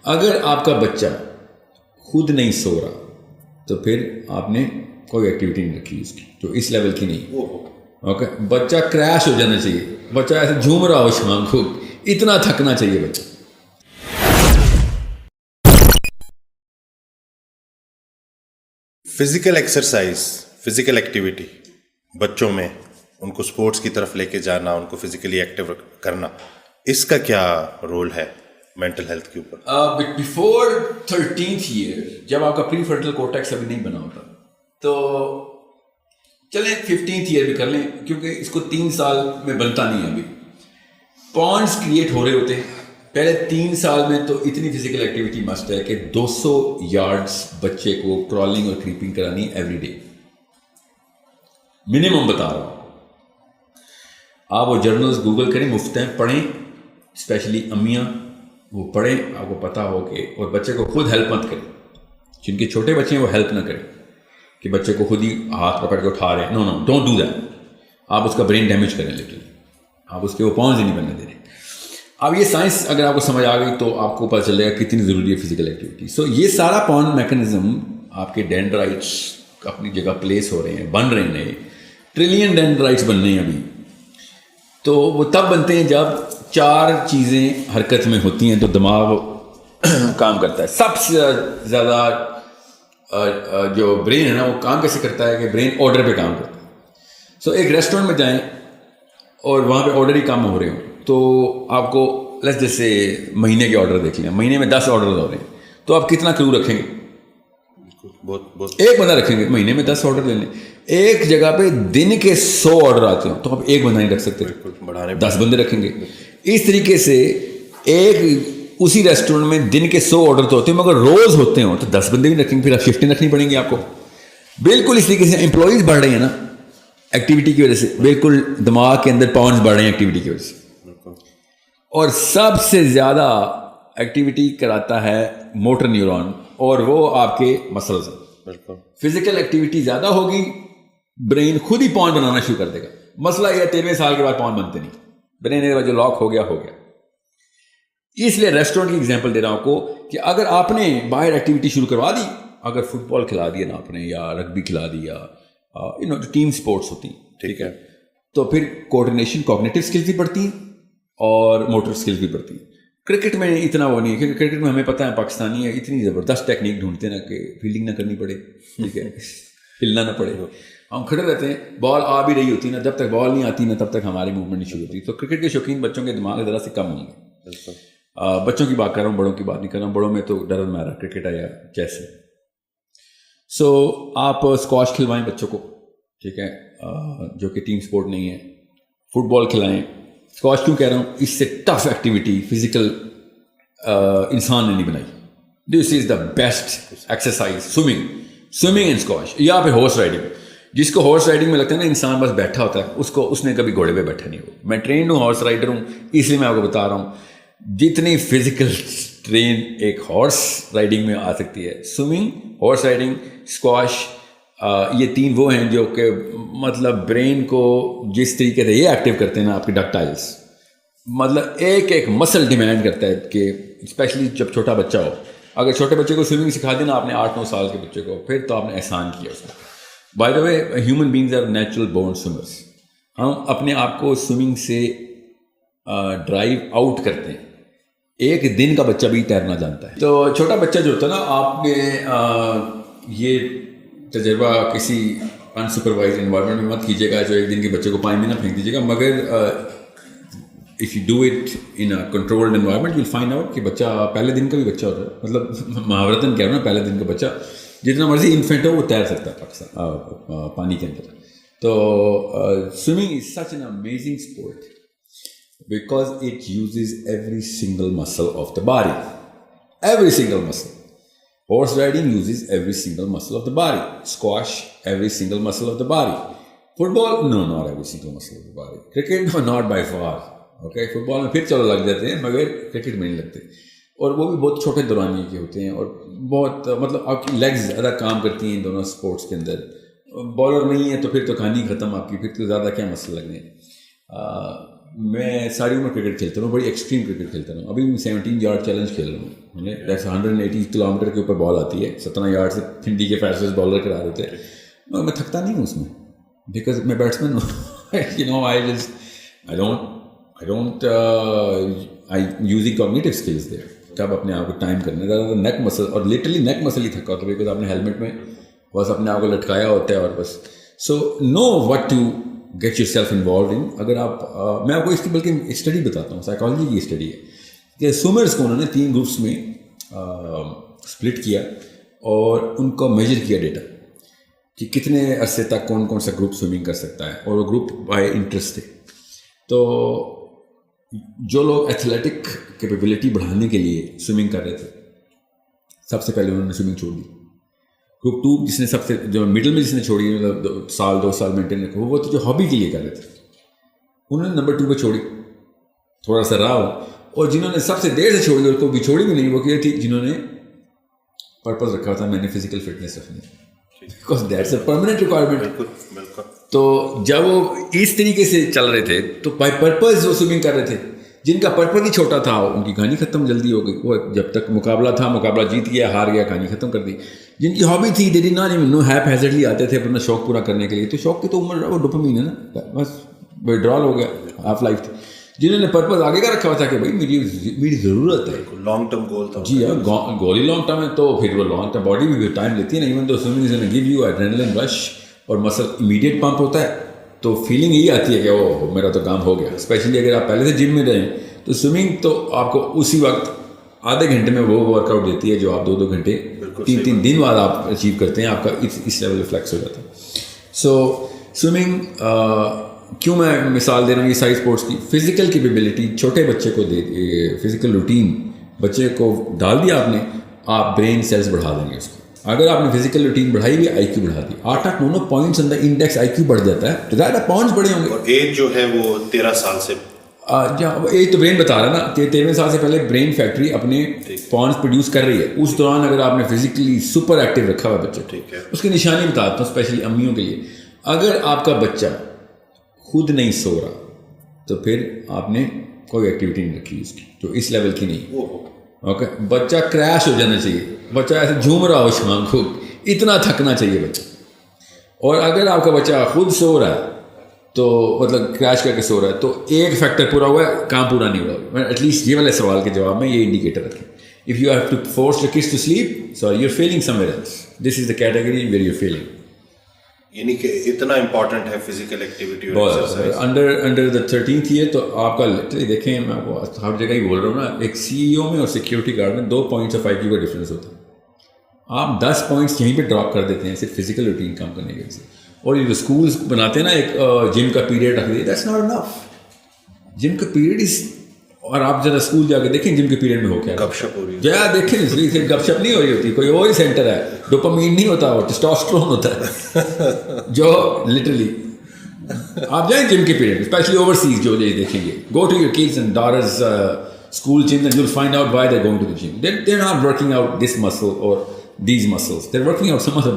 اگر آپ کا بچہ خود نہیں سو رہا تو پھر آپ نے کوئی ایکٹیویٹی نہیں رکھی اس کی جو اس لیول کی نہیں. اوکے, بچہ کریش ہو جانا چاہیے, بچہ ایسے جھوم رہا ہو شام کو, اتنا تھکنا چاہیے بچہ. فزیکل ایکسرسائز, فزیکل ایکٹیویٹی بچوں میں, ان کو سپورٹس کی طرف لے کے جانا, ان کو فزیکلی ایکٹیو کرنا, اس کا کیا رول ہے مینٹل ہیلتھ کے اوپر؟ بیفور 13th ایئر جب آپ کا پری فرنٹل کورٹیکس ابھی نہیں بنا ہوتا تو چلیں 15th ایئر بھی کر لیں, کیونکہ اس کو 3 سال میں بنتا نہیں ہے. ابھی پونڈس کریٹ ہو رہے ہوتے ہیں. پہلے 3 سال میں تو اتنی فزیکل ایکٹیویٹی مسٹ ہے کہ 200 یارڈس بچے کو کرالنگ اور کریپنگ کرانی ایوری ڈے منیمم بتا رہا ہوں. آپ وہ جرنلز گوگل کریں, مفت ہیں, پڑھیں, اسپیشلی امیاں وہ پڑھیں, آپ کو پتہ ہو کہ, اور بچے کو خود ہیلپ مت کریں. جن کے چھوٹے بچے ہیں وہ ہیلپ نہ کریں کہ بچے کو خود ہی ہاتھ پکڑ کے اٹھا رہے ہیں. نو ڈونٹ ڈو دیٹ. آپ اس کا برین ڈیمیج کریں, لیکن آپ اس کے وہ پاؤنز ہی نہیں بننے دے رہے. اب یہ سائنس اگر آپ کو سمجھ آ گئی تو آپ کو پتہ چلے گا کتنی ضروری ہے فزیکل ایکٹیویٹی. سو یہ سارا پاؤنڈ میکانزم آپ کے ڈینڈرائٹس اپنی جگہ پلیس ہو رہے ہیں, بن رہے ہیں, نئے ٹریلین ڈینڈرائٹس بننے ہیں ابھی. تو وہ تب بنتے ہیں جب 4 چیزیں حرکت میں ہوتی ہیں تو دماغ کام کرتا ہے. سب سے زیادہ جو برین ہے نا وہ کام کیسے کرتا ہے کہ برین آرڈر پہ کام کرتا ہے. سو ایک ریسٹورینٹ میں جائیں اور وہاں پہ آرڈر ہی کام ہو رہے ہوں تو آپ کو جیسے مہینے کے آرڈر دیکھ لیں, مہینے میں 10 آرڈر ہو رہے ہیں تو آپ کتنا کرو رکھیں گے؟ ایک بندہ رکھیں گے. مہینے میں 10 آرڈر لے لیں, ایک جگہ پہ دن کے 100 آرڈر آتے ہوں تو آپ ایک بندہ نہیں رکھ سکتے, 10 بندے رکھیں گے. اس طریقے سے ایک اسی ریسٹورینٹ میں دن کے 100 آرڈر تو ہوتے ہیں مگر روز ہوتے ہوں تو 10 بندے بھی رکھیں گے, پھر آپ شفٹیں رکھنی پڑیں گی آپ کو. بالکل اس طریقے سے امپلائیز بڑھ رہے ہیں نا ایکٹیویٹی کی وجہ سے, بالکل دماغ کے اندر پاؤنڈز بڑھ رہے ہیں ایکٹیویٹی کی وجہ سے. اور سب سے زیادہ ایکٹیویٹی کراتا ہے موٹر نیورون, اور وہ آپ کے مسلز ہیں. فزیکل ایکٹیویٹی زیادہ ہوگی, برین خود ہی پاؤنڈ بنانا شروع کر دے گا. مسئلہ یہ 13ویں سال کے بعد پاؤنڈ بنتے نہیں, برین جو لاک ہو گیا ہو گیا. اس لیے ریسٹورینٹ کی ایگزامپل دے رہا ہوں آپ کو کہ اگر آپ نے باہر ایکٹیویٹی شروع کروا دی, اگر فٹ بال کھلا دیا نا آپ نے, یا رگبی کھلا دیا, جو ٹیم سپورٹس ہوتی ہیں, ٹھیک ہے, تو پھر کوآرڈینیشن, کوگنیٹو اسکلز بھی بڑھتی ہیں اور موٹر اسکلز بھی بڑھتی ہیں. کرکٹ میں اتنا وہ نہیں ہے, کیونکہ کرکٹ میں ہمیں پتہ ہے پاکستانی ہے اتنی زبردست ٹیکنیک ڈھونڈتے ہیں نا کہ فیلڈنگ نہ کرنی پڑے, ٹھیک ہے, ہلنا نہ پڑے, ہم کھڑے رہتے ہیں, بال آ بھی رہی ہوتی نا, جب تک بال نہیں آتی نا تب تک ہماری موومنٹ نہیں شروع ہوتی. تو کرکٹ کے شوقین بچوں کے دماغ ذرا سے کم ہوں گے. بچوں کی بات کر رہا ہوں, بڑوں کی بات نہیں کر رہا ہوں. بڑوں میں تو ڈر مارا کرکٹ ہے یا چیس ہے. سو آپ اسکواش کھلوائیں بچوں کو, ٹھیک ہے, جو کہ ٹیم سپورٹ نہیں ہے. فٹ بال کھلائیں. اسکواش کیوں کہہ رہا ہوں, اس سے ٹف ایکٹیویٹی فزیکل انسان نے نہیں بنائی. This is the best exercise, swimming and squash. یا پھر ہارس رائڈنگ, جس کو ہارس رائڈنگ میں لگتا ہے نا انسان بس بیٹھا ہوتا ہے, اس نے کبھی گھوڑے پہ بیٹھا نہیں ہو. میں ٹرینڈ ہوں, ہارس رائڈر ہوں, اس لیے میں آپ کو بتا رہا ہوں جتنی فزیکل ٹرین ایک ہارس رائڈنگ میں آ سکتی ہے. سوئمنگ, ہارس رائڈنگ, اسکواش, یہ 3 وہ ہیں جو کہ مطلب برین کو جس طریقے سے یہ ایکٹیو کرتے ہیں نا آپ کے ڈکٹائلس, مطلب ایک مسل ڈیمانڈ کرتا ہے کہ اسپیشلی جب چھوٹا بچہ ہو, اگر چھوٹے بچے کو سوئمنگ سکھا دینا آپ نے 8-9 سال کے بچے کو, پھر تو آپ نے احسان کیا اس کو. By the way human beings are natural born swimmers. ہم اپنے آپ کو سوئمنگ سے ڈرائیو آؤٹ کرتے ہیں. ایک دن کا بچہ بھی تیرنا جانتا ہے. تو چھوٹا بچہ جو ہوتا ہے نا, آپ نے یہ تجربہ کسی انسپروائز انوائرمنٹ میں مت کیجیے گا جو ایک دن کے بچے کو پانی میں نہ پھینک دیجیے گا, مگر if you do it in a controlled environment you'll find out کہ بچہ پہلے دن کا بھی بچہ ہوتا ہے, مطلب محاورتاً کہہ رہا ہوں نا, پہلے دن کا بچہ جتنا مرضی انفینٹ ہو وہ تیر سکتا ہے پاکستان پانی کے اندر. تو swimming is such an amazing sport because it uses every single muscle of the body, every single muscle. Horse riding uses every single muscle of the body. Squash, every single muscle of the body. Football, no, not every single muscle of the body. Cricket, no, not by far. Okay, football میں پھر چلو لگ جاتے ہیں مگر cricket میں نہیں لگتے, اور وہ بھی بہت چھوٹے دورانیے کے ہوتے ہیں, اور بہت مطلب آپ کی لیگز زیادہ کام کرتی ہیں ان دونوں اسپورٹس کے اندر. بالر نہیں ہے تو پھر تو کہانی ختم آپ کی, پھر تو زیادہ کیا مسئلہ لگنے. میں ساری عمر کرکٹ کھیلتا ہوں, بڑی ایکسٹریم کرکٹ کھیلتا ہوں. ابھی میں 17 یارڈ چیلنج کھیل رہا ہوں. میں نے 180 کلومیٹر کے اوپر بال آتی ہے, 17 یارڈ سے پھنڈی کے فیصلے بالر کرا دیتے ہیں. میں تھکتا نہیں ہوں اس میں, بیکاز میں بیٹسمین ہوں. You know I don't using cognitive skills there. کب اپنے آپ کو ٹائم کرنا ہے, نیک مسل, اور لٹرلی نیک مسل ہی تھکا ہوتا ہے, بیکاز آپ نے ہیلمٹ میں بس اپنے آپ کو لٹکایا ہوتا ہے اور بس. So no what to get yourself involved in. اگر آپ میں آپ کو اس کی بلکہ اسٹڈی بتاتا ہوں, سائیکالوجی کی اسٹڈی ہے کہ سوئمرس کو انہوں نے 3 گروپس میں اسپلٹ کیا اور ان کو میجر کیا ڈیٹا کہ کتنے عرصے تک کون کون سا گروپ سوئمنگ کر سکتا ہے, اور وہ گروپ بائی انٹرسٹ تھے. تو جو لوگ ایتھلیٹک کیپیبلٹی بڑھانے کے لیے سوئمنگ کر رہے تھے, سب سے پہلے انہوں نے سوئمنگ چھوڑ دی. گروپ 2 جس نے سب سے جو مڈل میں جس نے چھوڑی, مطلب سال 2 سال مینٹین رکھا, وہ تو جو ہابی کے لیے کر رہے تھے, انہوں نے نمبر 2 پہ چھوڑی, تھوڑا سا رہا. اور جنہوں نے سب سے دیر سے چھوڑی اور کو بھی چھوڑی بھی نہیں, وہ کیا تھی جنہوں نے پرپز رکھا تھا میں نے فزیکل فٹنس رکھنی, because that's a permanent requirement. تو جب وہ اس طریقے سے چل رہے تھے تو بائی پرپز وہ سوئمنگ کر رہے تھے. جن کا پرپز ہی چھوٹا تھا ان کی کہانی ختم جلدی ہو گئی. وہ جب تک مقابلہ تھا, مقابلہ جیت گیا, ہار گیا, کہانی ختم کر دی. جن کی ہابی تھی they did not even know, haphazardly آتے تھے اپنا شوق پورا کرنے کے لیے, تو شوق کی تو عمر وہ ڈوپامین ہے نا, بس وڈرال ہو گیا, ہاف لائف تھی. جنہوں نے پرپز آگے کا رکھا ہوا تھا کہ بھائی میری ضرورت ہے, لانگ ٹرم گول تھا. جی ہاں, گول ہی لانگ ٹرم ہے, تو پھر وہ لانگ ٹرم باڈی بھی ٹائم لیتی ہے نا. ایون تو swimming is gonna give you adrenaline rush اور مسل امیڈیٹ پمپ ہوتا ہے, تو فیلنگ یہی آتی ہے کہ وہ میرا تو کام ہو گیا. اسپیشلی اگر آپ پہلے سے جم میں رہیں تو سوئمنگ تو آپ کو اسی وقت آدھے گھنٹے میں وہ ورک آؤٹ دیتی ہے جو آپ 2 گھنٹے 3 دن بعد آپ اچیو کرتے ہیں. آپ کا اس لیول فلیکس ہو جاتا ہے. سو سوئمنگ کیوں میں مثال دے رہا ہوں یہ ساری اسپورٹس کی, فزیکل کیپیبلٹی چھوٹے بچے کو دے, فزیکل روٹین بچے کو ڈال دیا آپ نے, آپ برین سیلس بڑھا دیں گے اس کو. اگر آپ نے فزیکل روٹین بڑھائی ہوئی, آئی کیو بڑھا دی, 8 9 پوائنٹس اندر انڈیکس آئی کیو بڑھ جاتا ہے, تو زیادہ پوائنٹس بڑھے ہوں گے. اور ایج جو ہے وہ 13 سال سے, ایج تو برین بتا رہا ہے نا کہ 13 سال سے پہلے برین فیکٹری اپنے پوائنٹس پروڈیوس کر رہی ہے. اس دوران اگر آپ نے فزیکلی سپر ایکٹیو رکھا ہوا بچہ, ٹھیک ہے, اس کی نشانی بتاتا ہوں اسپیشلی امیوں کے لیے. اگر آپ کا بچہ خود نہیں سو رہا تو پھر آپ نے کوئی ایکٹیویٹی نہیں رکھی اس کی, جو اس لیول کی نہیں. اوکے, بچہ کریش ہو جانا چاہیے, بچہ ایسے جھوم رہا ہو شام کو, اتنا تھکنا چاہیے بچہ. اور اگر آپ کا بچہ خود سو رہا ہے تو مطلب کریش کر کے سو رہا ہے, تو ایک فیکٹر پورا ہوا ہے, کام پورا نہیں ہوا. ایٹ لیسٹ یہ والے سوال کے جواب میں یہ انڈیکیٹر رکھیں. If you have to force the kids to sleep, so you are feeling somewhere else. This is the category where you are feeling. یعنی کہ اتنا امپورٹنٹ ہے physical activity. Under the 13th year تو آپ کا literally دیکھیں, میں آپ کو ہر جگہ ہی بول رہا ہوں نا, ایک سی ای او میں اور سیکورٹی گارڈ میں 2 پوائنٹس آف آئی کیو کا ڈفرینس ہوتا ہے. آپ 10 پوائنٹس یہیں پہ ڈراپ کر دیتے ہیں صرف فزیکل روٹین کام کرنے کی وجہ سے. اور یہ جو اسکولس بناتے ہیں نا ایک جم کا پیریڈ رکھ دیے, دیٹس ناٹ انف. جم کا پیریڈ از, اور آپ ذرا اسکول جا کے دیکھیں جم کے پیریڈ میں ہو کیا گپ شپ ہو رہی ہے. جا دیکھیں, صرف گپ شپ نہیں ہو رہی ہوتی, کوئی اور ہی سینٹر ہے. ڈوپامین نہیں ہوتا, وہ ٹیسٹوسٹرون ہوتا ہے جو لٹرلی. آپ جائیں جم کے پیریڈ, اسپیشلی اوورسیز جو دیکھیں گے, go to your kids and daughters school gym and you will find out why they are going to the gym. They are not working out this muscle اور these muscles, they're working out some other